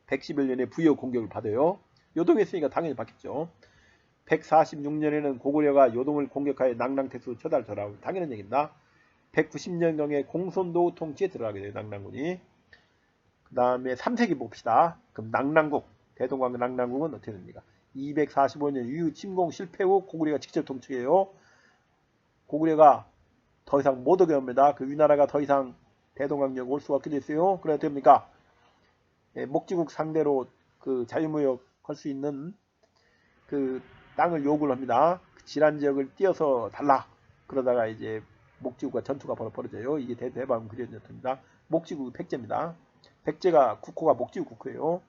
111년에 부여 공격을 받아요. 요동에 있으니까 당연히 받겠죠. 146년에는 고구려가 요동을 공격하여 낙랑태수 처단을 절하고 당연한 얘기입니다. 190년경에 공손도 통치에 들어가게 돼요. 낙랑군이. 그 다음에 3세기 봅시다. 그럼 낙랑국, 대동강 낙랑국은 어떻게 됩니까? 245년 이후 침공 실패 후 고구려가 직접 통치해요. 고구려가 더 이상 못 오게 합니다. 그 위나라가 더 이상 대동강역 올 수가 없게 됐어요. 그래야 됩니까? 목지국 상대로 그 자유무역 할 수 있는 그 땅을 요구를 합니다. 그 질환 지역을 띄어서 달라. 그러다가 이제 목지국과 전투가 벌어져요. 이게 대방 그려졌습니다. 목지국 백제입니다. 백제가 국호가 목지국 국호예요.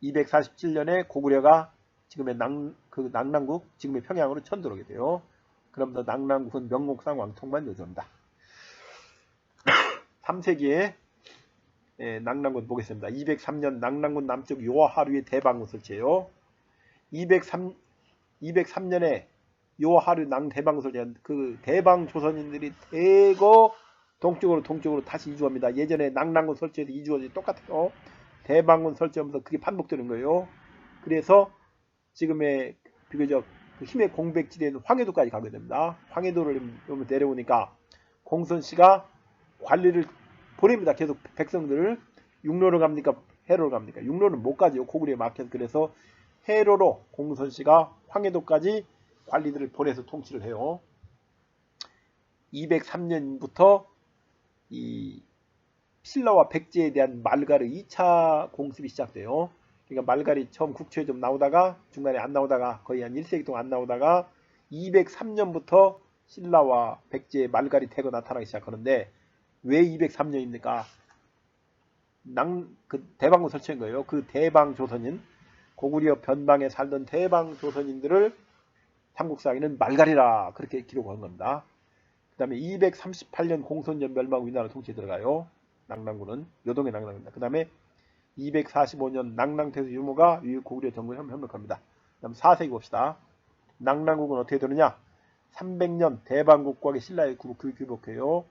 247년에 고구려가 지금의 낙랑국, 지금의 평양으로 천들어오게 돼요. 그러면서 낙랑국은 명목상 왕통만 여조합니다. 3세기에 낙랑군 보겠습니다. 203년 낙랑군 남쪽 요하루의 대방군 설치해요. 203년에 요하루 대방군 설치한 그 대방 조선인들이 대거 동쪽으로 다시 이주합니다. 예전에 낙랑군 설치해서 이주하지 똑같아요. 대방군 설치하면서 그게 반복되는 거예요. 그래서 지금의 비교적 그 힘의 공백지대는 황해도까지 가게 됩니다. 황해도를 내려오니까 공손씨가 관리를 보냅니다. 계속 백성들을. 육로로 갑니까? 해로로 갑니까? 육로는 못 가죠. 고구려에 막혀서. 그래서 해로로 공손씨가 황해도까지 관리들을 보내서 통치를 해요. 203년부터 이 신라와 백제에 대한 말갈의 2차 공습이 시작돼요. 그러니까 말갈이 처음 국초에 좀 나오다가 중간에 안 나오다가 거의 한 1세기 동안 안 나오다가 203년부터 신라와 백제의 말갈이 대거 나타나기 시작하는데 왜 203년입니까? 그 대방군 설치한 거예요. 그 대방 조선인, 고구려 변방에 살던 대방 조선인들을 삼국사에는 말갈이라 그렇게 기록한 겁니다. 그 다음에 238년 공손년 멸망 위나라 통치에 들어가요. 낙랑군은 요동의 낙랑입니다. 그 다음에 245년 낙랑태수 유무가 위의 고구려 정부에 협력합니다. 그 다음 4세기 봅시다. 낙랑국은 어떻게 되느냐? 300년 대방국과의 신라의 규복해요.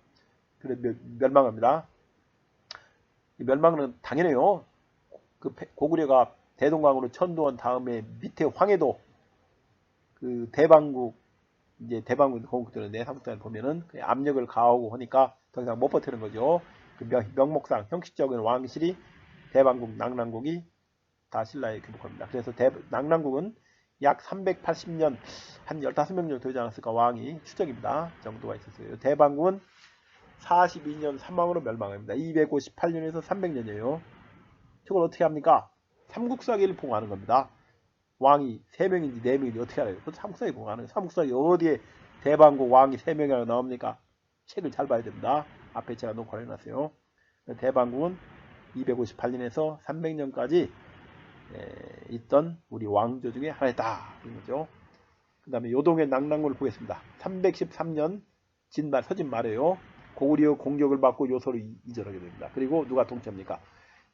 그래서 멸망합니다. 멸망은 당연해요. 그 고구려가 대동강으로 천도한 다음에 밑에 황해도 그 대방국 이제 대방군 공국들인데 삼국사를 보면은 압력을 가하고 하니까 더 이상 못 버티는 거죠. 그 명목상 형식적인 왕실이 대방국 낙랑국이 다 신라에 귀복합니다. 그래서 낙랑국은 약 380년 한 15명 정도 되지 않았을까 왕이 추적입니다. 정도가 있었어요. 대방국은 42년 사망으로 멸망합니다. 258년에서 300년이에요. 저걸 어떻게 합니까? 삼국사기를 봉하는 겁니다. 왕이 3명인지 4명인지 어떻게 알아요? 삼국사기 봉하는 거예요. 삼국사기 어디에 대방국 왕이 3명이나 나옵니까? 책을 잘 봐야 됩니다. 앞에 제가 녹화를 해놨어요. 대방국은 258년에서 300년까지 있던 우리 왕조 중에 하나였다. 그런 거죠. 그 다음에 요동의 낙랑군을 보겠습니다. 313년 진말 서진 말에요. 고구려 공격을 받고 요소를 이전하게 됩니다. 그리고 누가 통치합니까?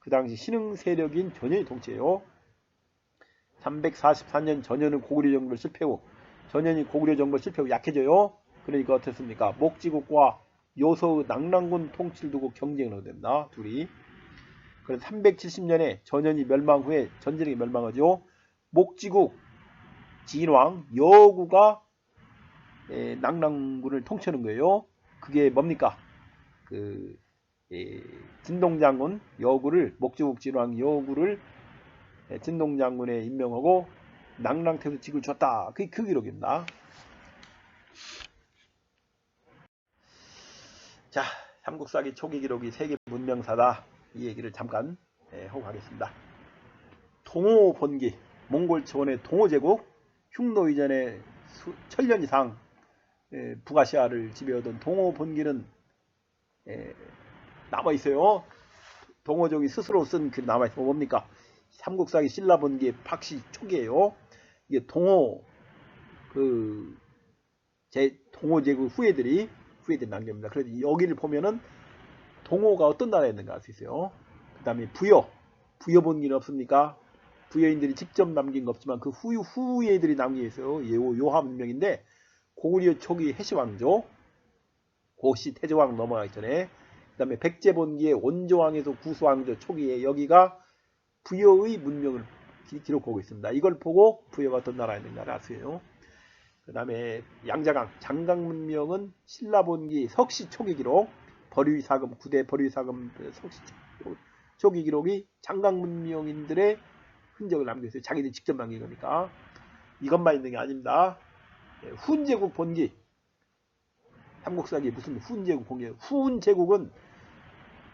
그 당시 신흥 세력인 전현이 통치해요. 344년 전현은 고구려 정부를 실패하고 전현이 고구려 정부를 실패하고 약해져요. 그러니까 어떻습니까? 목지국과 요소의 낙랑군 통치를 두고 경쟁을 하게 됩니다. 둘이. 그래서 370년에 전현이 멸망 후에 전쟁이 멸망하죠. 목지국 진왕 여구가 낙랑군을 통치하는 거예요. 그게 뭡니까? 그 진동장군 여구를 목지국 진왕 여구를 진동장군에 임명하고 낙랑태수 직을 줬다. 그게 그 기록입니다. 자, 삼국사기 초기 기록이 세계 문명사다. 이 얘기를 잠깐 하고 가겠습니다. 동호 본기, 몽골 초원의 동호 제국, 흉노 이전에 천년 이상 북아시아를 지배하던 동호 본기는 남아 있어요. 동호족이 스스로 쓴 글 남아 있어. 뭡니까? 삼국사기 신라 본기의 박씨 초기예요. 이게 동호 동호 제국 후예들이 남깁니다. 그래서 여기를 보면은 동호가 어떤 나라였는가 알 수 있어요. 그 다음에 부여 본기는 없습니까? 부여인들이 직접 남긴 거 없지만 그 후예들이 남긴 게 있어요. 요하 문명인데 고구려 초기 해시왕조, 고시 태조왕 넘어가기 전에, 그 다음에 백제본기의 원조왕에서 구수왕조 초기에 여기가 부여의 문명을 기록하고 있습니다. 이걸 보고 부여가 어떤 나라였는가를 알 수 있어요. 그 다음에 양자강, 장강 문명은 신라본기 석시 초기 기록, 버류사금, 구대 버류사금 석시 초기 기록이 장강 문명인들의 흔적을 남겼어요. 자기들이 직접 남긴 거니까. 이것만 있는 게 아닙니다. 훈제국 본기. 삼국사기 무슨 훈제국 본기예요. 훈제국은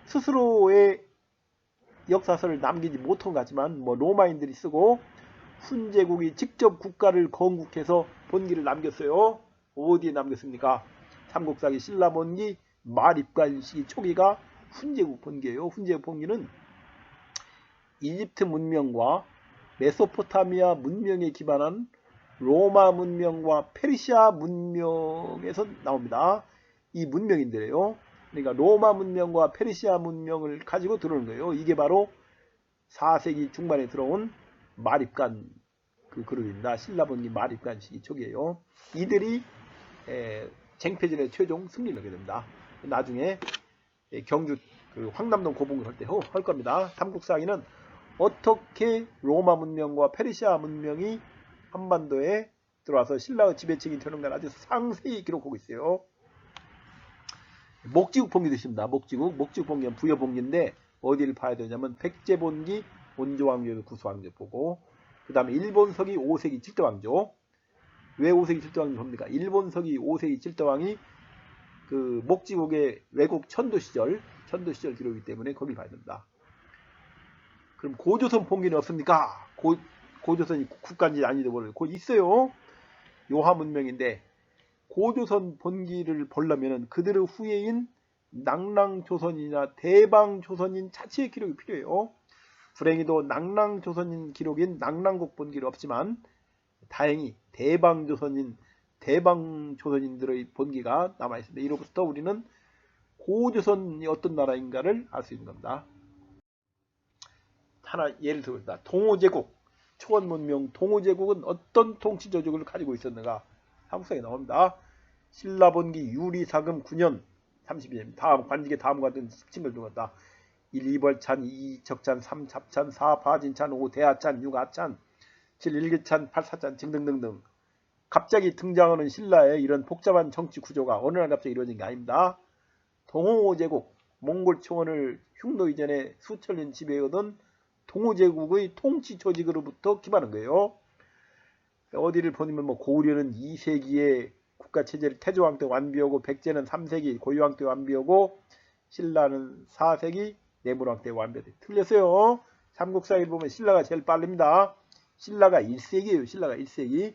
스스로의 역사서를 남기지 못한 것 같지만 로마인들이 쓰고 훈제국이 직접 국가를 건국해서 본기를 남겼어요. 어디에 남겼습니까? 삼국사기 신라본기 말입관 시기 초기가 훈제국 본기예요. 훈제국 본기는 이집트 문명과 메소포타미아 문명에 기반한 로마 문명과 페르시아 문명에서 나옵니다. 이 문명인들이에요. 그러니까 로마 문명과 페르시아 문명을 가지고 들어오는 거예요. 이게 바로 4세기 중반에 들어온 말입관 그 그룹입니다. 신라본기 말입관 시기 초기예요. 이들이 쟁패전의 최종 승리를 하게 됩니다. 나중에 경주 황남동 고봉을 할 때 할 겁니다. 삼국사기는 어떻게 로마 문명과 페르시아 문명이 한반도에 들어와서 신라의 지배층이 되는가 아주 상세히 기록하고 있어요. 목지국 본기도 있습니다. 목지국 본기는 부여본기인데 어디를 봐야 되냐면 백제본기 원조왕조 구수왕조 보고, 그 다음에 일본서기 5세기 7대왕조. 왜 5세기 7대왕조 봅니까? 일본서기 5세기 7대왕이 그 목지국의 외국 천도 시절 기록이기 때문에 거기 봐야 됩니다. 그럼 고조선 본기는 없습니까? 고조선이 국가인지 아닌지 모르고 곧 있어요. 요하 문명인데 고조선 본기를 보려면 그들의 후예인 낙랑조선이나 대방조선인 자체의 기록이 필요해요. 불행히도 낙랑조선인 기록인 낙랑국 본기는 없지만 다행히 대방조선인들의 본기가 남아있습니다. 이로부터 우리는 고조선이 어떤 나라인가를 알 수 있는 겁니다. 하나 예를 들어봅니다. 동호제국, 초원문명 동호제국은 어떤 통치 조직을 가지고 있었는가? 삼국사에 나옵니다. 신라본기 유리사금 9년 32년 다음 관직의 다음과 같은 습침을 두었다. 1. 이벌찬, 2. 적찬, 3. 잡찬, 4. 바진찬, 5. 대하찬, 6. 아찬, 7. 일기찬, 8. 사찬 등등등등. 갑자기 등장하는 신라의 이런 복잡한 정치 구조가 어느 날 갑자기 이루어진 게 아닙니다. 동호제국, 몽골 초원을 흉노 이전에 수천 년 지배하던 동호제국의 통치 조직으로부터 기반한 거예요. 어디를 보면 고구려는 2세기에 국가체제를 태조왕 때 완비하고, 백제는 3세기 고유왕 때 완비하고, 신라는 4세기 내무왕 때 완비했대. 틀렸어요. 삼국사를 보면 신라가 제일 빠릅니다. 신라가 1세기예요. 신라가 1세기.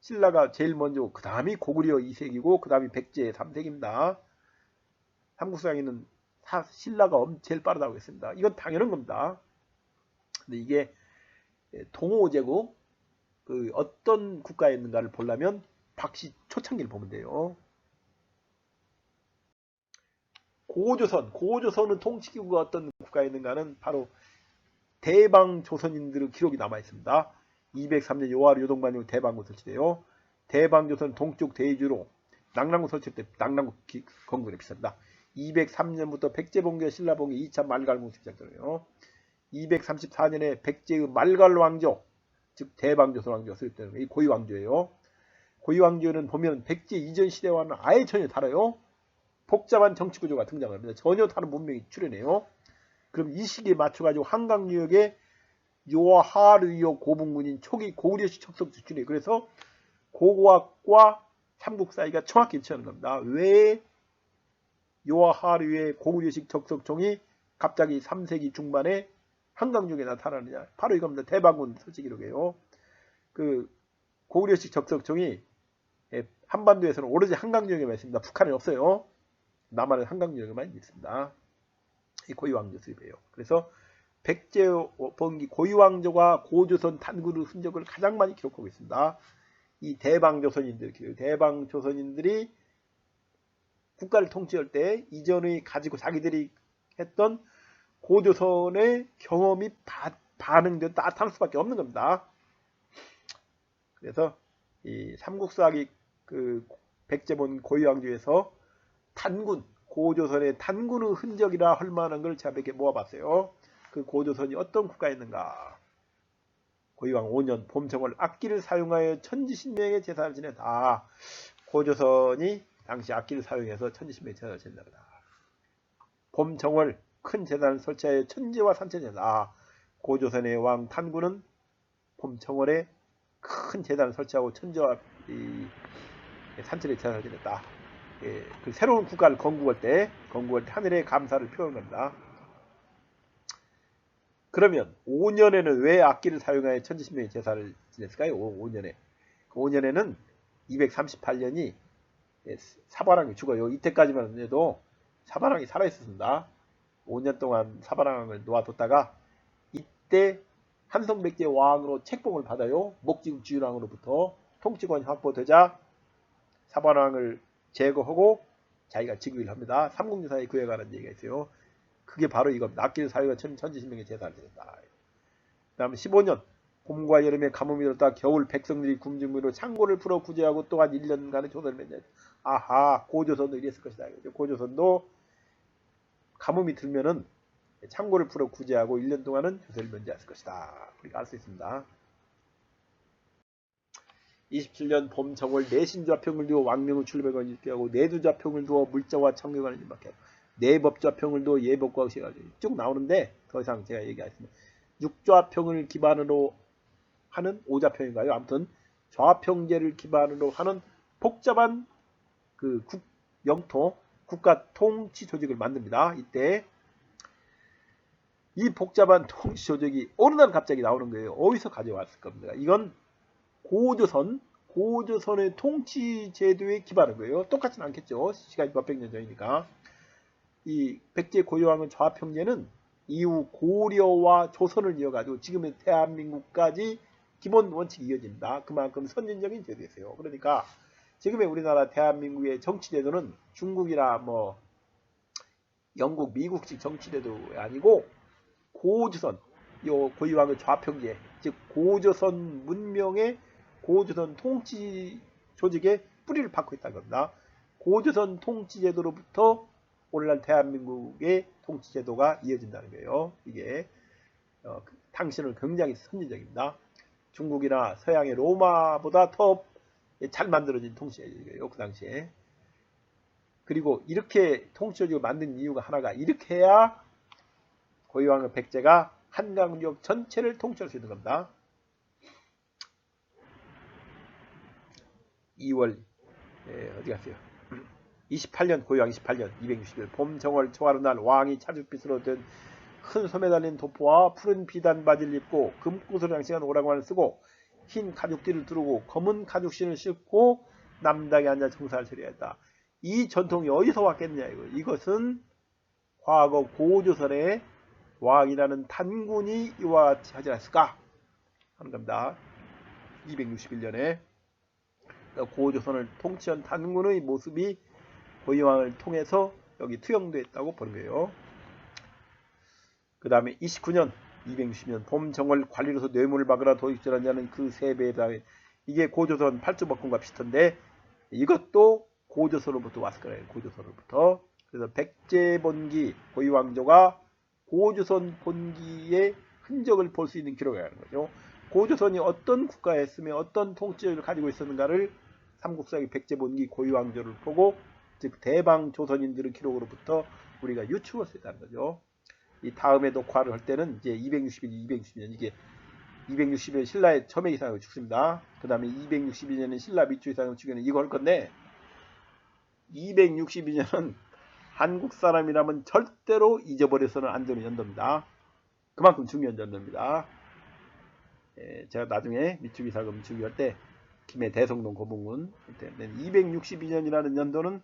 신라가 제일 먼저고 그 다음이 고구려 2세기고 그 다음이 백제 3세기입니다. 삼국사에는 신라가 제일 빠르다고 했습니다. 이건 당연한 겁니다. 근데 이게 동호제국, 그 어떤 국가에 있는가를 보려면 박씨 초창기를 보면 돼요. 고조선은 통치기구가 어떤 국가에 있는가는 바로 대방조선인들의 기록이 남아 있습니다. 203년 요하르 요동반이고 대방군 설치돼요. 대방조선 동쪽 대주로 낙랑군 설치 때 낙랑군 건국에 비쌉니다. 203년부터 백제봉교 신라봉교 2차 말갈공습이 시작되네요. 234년에 백제의 말갈왕조, 즉 대방조선 왕조가 설립되는 이 고위왕조예요. 고위왕조는 보면 백제 이전 시대와는 아예 전혀 달라요. 복잡한 정치 구조가 등장합니다. 전혀 다른 문명이 출현해요. 그럼 이 시기에 맞춰가지고 한강 유역에 요하르요 고분군인 초기 고구려식 척석 수준이에요. 그래서 고고학과 삼국 사이가 정확히 일치하는 겁니다. 왜 요하르의 고구려식 척석총이 갑자기 3세기 중반에 한강 유역에 나타나느냐? 바로 이겁니다. 대방군 설치 기록이에요. 그 고구려식 적석총이 한반도에서는 오로지 한강 유역에만 있습니다. 북한에 없어요. 남한은 한강 유역에만 있습니다. 이 고위왕조 수립이에요. 그래서 백제봉기 고위왕조가 고조선 단군의 흔적을 가장 많이 기록하고 있습니다. 이 대방조선인들이 국가를 통치할 때 이전의 가지고 자기들이 했던 고조선의 경험이 반응되어 나타날 수밖에 없는 겁니다. 그래서 이 삼국사기 그 백제본 고위왕조에서 단군, 고조선의 단군의 흔적이라 할 만한 걸 제가 몇 개 모아봤어요. 그 고조선이 어떤 국가에 있는가. 고위왕 5년 봄정월 악기를 사용하여 천지신명의 제사를 지냈다. 고조선이 당시 악기를 사용해서 천지신명의 제사를 지낸다. 봄정월 큰 제단을 설치하여 천지와 산천에 제사. 고조선의 왕 단군은 봄정월에 큰 제단을 설치하고 천지와 이 산천에 제사를 지냈다. 그 새로운 국가를 건국할 때 하늘의 감사를 표현합니다. 그러면 5년에는 왜 악기를 사용하여 천지신명의 제사를 지냈을까요? 5년에는 238년이 사바랑이 죽어요. 이때까지만 해도 사바랑이 살아있었습니다. 5년 동안 사바랑을 놓아뒀다가 이때 한성백제 왕으로 책봉을 받아요. 목지국 주윤왕으로부터 통치권이 확보되자 사바랑을 제거하고 자기가 즉위를 합니다. 삼국유사에 그에 관한 얘기가 있어요. 그게 바로 이겁니다. 악기를 사용하여 천지신명의 제사를 지냈다. 그 다음에 15년 봄과 여름에 가뭄이 들었다. 겨울 백성들이 굶주림으로 창고를 풀어 구제하고 또한 1년간의 조선을 맺냐. 아하, 고조선도 이랬을 것이다. 고조선도 가뭄이 들면은 창고를 풀어 구제하고 1년 동안은 조선을 면제했을 것이다. 우리가 알 수 있습니다. 27년 봄 정월 내신좌평을 두어 왕명의 출백을 일깨하고 내두좌평을 두어 물자와 청교관을 임박해 내법좌평을 두어 예법과 의식을 쭉 나오는데 더 이상 제가 얘기하겠습니다. 육좌평을 기반으로 하는 오좌평인가요? 아무튼 좌평제를 기반으로 하는 복잡한 그 영토 국가 통치 조직을 만듭니다. 이때 이 복잡한 통치 조직이 어느 날 갑자기 나오는 거예요. 어디서 가져왔을 겁니다. 이건 고조선의 통치 제도에 기반한 거예요. 똑같지는 않겠죠. 시간이 몇백 년 전이니까. 이 백제 고유왕은 좌평제는 이후 고려와 조선을 이어가지고 지금의 대한민국까지 기본 원칙이 이어집니다. 그만큼 선진적인 제도였어요. 그러니까 지금의 우리나라 대한민국의 정치 제도는 중국이나 뭐 영국, 미국식 정치 제도 아니고 고조선, 요 고유왕의 좌평제, 즉 고조선 문명의 고조선 통치 조직의 뿌리를 받고 있다는 겁니다. 고조선 통치 제도로부터 오늘날 대한민국의 통치 제도가 이어진다는 거예요. 이게 당시는 굉장히 선진적입니다. 중국이나 서양의 로마보다 더 잘 만들어진 통치 제도예요. 그 당시에. 그리고 이렇게 통치 조직을 만든 이유가 하나가 이렇게 해야 고유왕의 백제가 한강 유역 전체를 통치할 수 있는 겁니다. 2월 어디 갔어요? 28년 고유왕 28년 260일 봄 정월 초하루 날 왕이 차죽빛으로 된 큰 소매 달린 도포와 푸른 비단 바지를 입고 금꽃으로 장식한 오랑관을 쓰고 흰 가죽띠를 두르고 검은 가죽신을 싣고 남당에 앉아 정사를 처리했다. 이 전통이 어디서 왔겠느냐 이것은 과거 고조선의 왕이라는 단군이 이와 같이 하지 않았을까 하는 겁니다. 261년에 고조선을 통치한 단군의 모습이 고이왕을 통해서 여기 투영됐다고 보는 거예요. 그 다음에 29년 260년 봄 정월 관리로서 뇌물을 받거나 도둑질한 자는 그 3배에 해당해. 이게 고조선 팔주법군과 비슷한데 이것도 고조선으로부터 왔을 거예요. 고조선으로부터. 그래서 백제본기 고이왕조가 고조선 본기의 흔적을 볼 수 있는 기록이라는 거죠. 고조선이 어떤 국가였으며 어떤 통치력을 가지고 있었는가를 삼국사기 백제본기 고이왕조를 보고 즉 대방조선인들의 기록으로부터 우리가 유추할 수 있다는 거죠. 이 다음에 녹화를 할 때는 이제 260년 이게 260년 신라의 첨예이상을 죽습니다. 그 다음에 262년에 신라 미추이상을 죽이는 이거 할 건데 262년은 한국 사람이라면 절대로 잊어버려서는 안 되는 연도입니다. 그만큼 중요한 연도입니다. 제가 나중에 미추이사금 죽이할 때 김해 대성동 고문군 262년이라는 연도는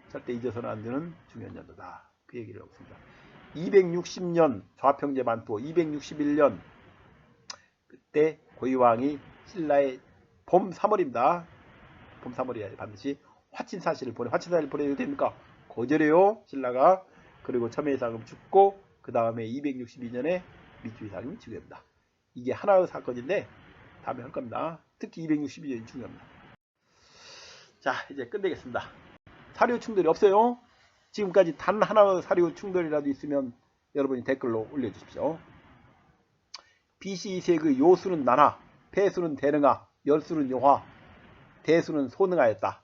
절대 잊어서는 안 되는 중요한 연도다. 그 얘기를 하고 있습니다. 260년 좌평제 만포 261년 그때 고이왕이 신라의 봄 3월입니다. 봄 3월이야 반드시 화친사실을 보내도 됩니까? 거절해요 신라가. 그리고 첨예이상금 죽고 그 다음에 262년에 미추이상금이 죽여집니다. 이게 하나의 사건인데 다음에 할 겁니다. 특히 262년이 중요합니다. 자 이제 끝내겠습니다. 사료 충돌이 없어요. 지금까지 단 하나의 사료 충돌이라도 있으면 여러분이 댓글로 올려주십시오. BC 2세의 요수는 난하, 폐수는 대능하, 열수는 용화, 대수는 소능하였다.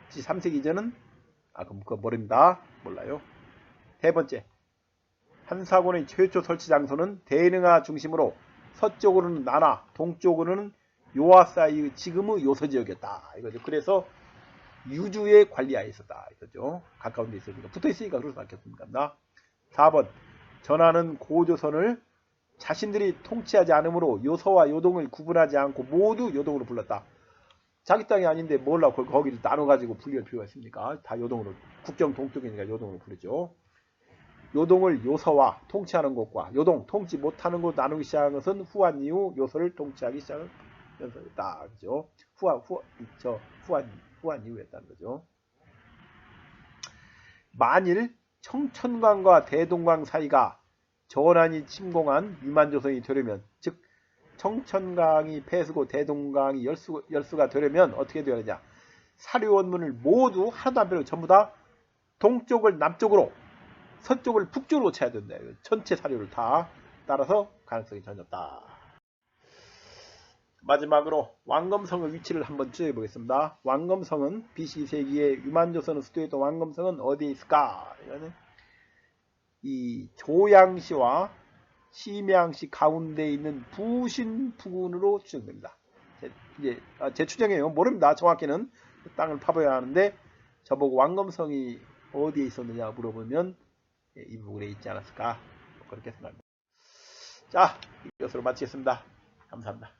BC 3세기 이전은 그럼 그거 모릅니다. 몰라요. 세 번째, 한사곤의 최초 설치 장소는 대능하 중심으로 서쪽으로는 난하, 동쪽으로는 요하 사이의 지금의 요서지역이었다. 이거죠. 그래서 유주에 관리하에 있었다. 이거죠. 가까운 데 있으니까. 붙어 있으니까 그럴 수밖에 없습니다. 4번. 전하는 고조선을 자신들이 통치하지 않으므로 요서와 요동을 구분하지 않고 모두 요동으로 불렀다. 자기 땅이 아닌데 뭘라 거기를 나눠가지고 분리할 필요가 있습니까? 다 요동으로. 국경 동쪽이니까 요동으로 부르죠. 요동을 요서와 통치하는 곳과 요동 통치 못하는 곳 나누기 시작한 것은 후한 이후 요서를 통치하기 시작한 연서였다. 그죠? 후한 이후였다는 거죠. 만일 청천광과 대동광 사이가 전한이 침공한 유만조선이 되려면 즉 청천광이 폐수고 대동광이 열수가 되려면 어떻게 되느냐. 사료원문을 모두 하나도 안 빼고 전부 다 동쪽을 남쪽으로 서쪽을 북쪽으로 쳐야 된다. 전체 사료를 다. 따라서 가능성이 전혀 없다. 마지막으로 왕검성의 위치를 한번 추적해 보겠습니다. 왕검성은 BC 2세기에 유만조선의 수도였던 왕검성은 어디에 있을까? 이거는 이 조양시와 심양시 가운데 있는 부신 부근으로 추정됩니다. 제 추정이에요. 모릅니다. 정확히는 땅을 파봐야 하는데 저보고 왕검성이 어디에 있었느냐 물어보면 이 부분에 있지 않았을까? 그렇게 생각합니다. 자, 이것으로 마치겠습니다. 감사합니다.